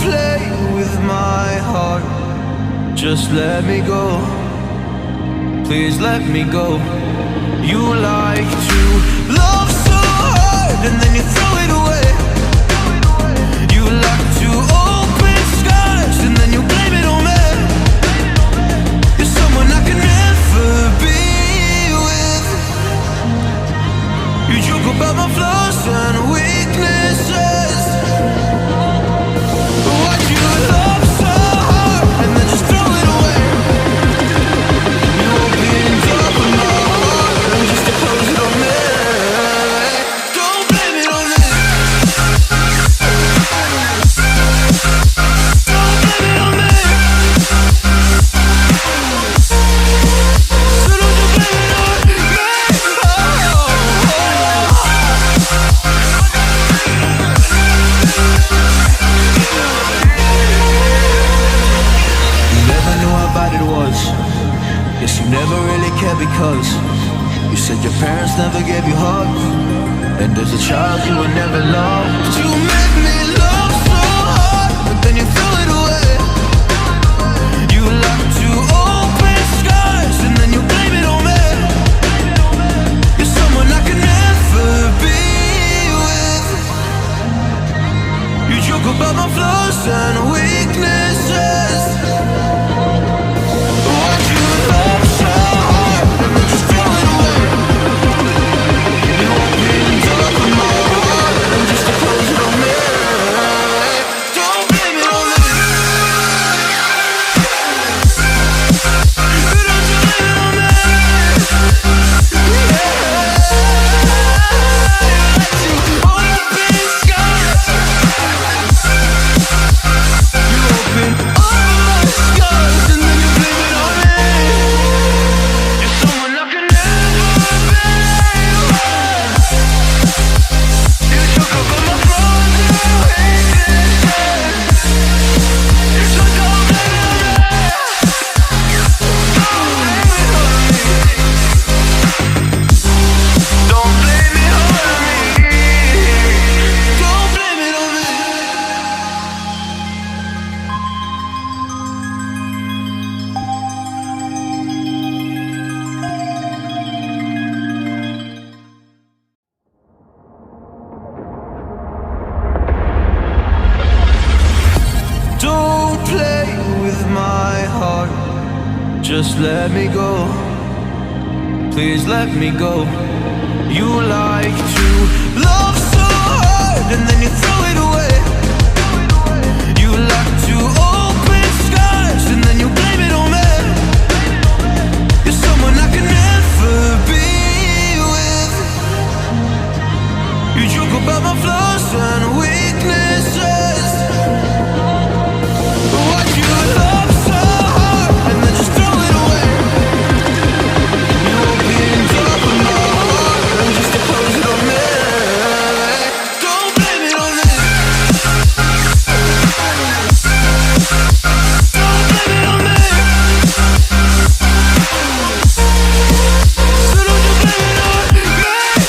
play with my heart. Just let me go. Please let me go. You like to love so hard and then you throw it away. You like to open skies and then you blame it on me. You're someone I can never be with. You joke about my flaws and weaknesses. Why'd you love so hard and then just throw it away? You opened up my heart and just to close it on me. Don't blame it on me. Don't blame it on me. So don't you blame it on me. You never knew how bad it was. Guess you never really cared because you said your parents never gave you hugs, and as a child you were never loved. You made me love so hard, but then you threw it away. You like to open skies and then you blame it on me. You're someone I can never be with. You joke about my flaws and weaknesses. Why'd you love so hard and then just throw it away? You opened up my heart and just to close it on me. Don't blame it on me. Don't you blame it on me. You open skies. You open all my skies and then you blame it on me. You're someone I can never be with. You talk about my flaws and weaknesses. So don't blame it on me. Don't blame it on me. Don't blame it on me. Don't play with my heart. Just let me go. Please let me go. You like to love so hard and then you throw it away. You like to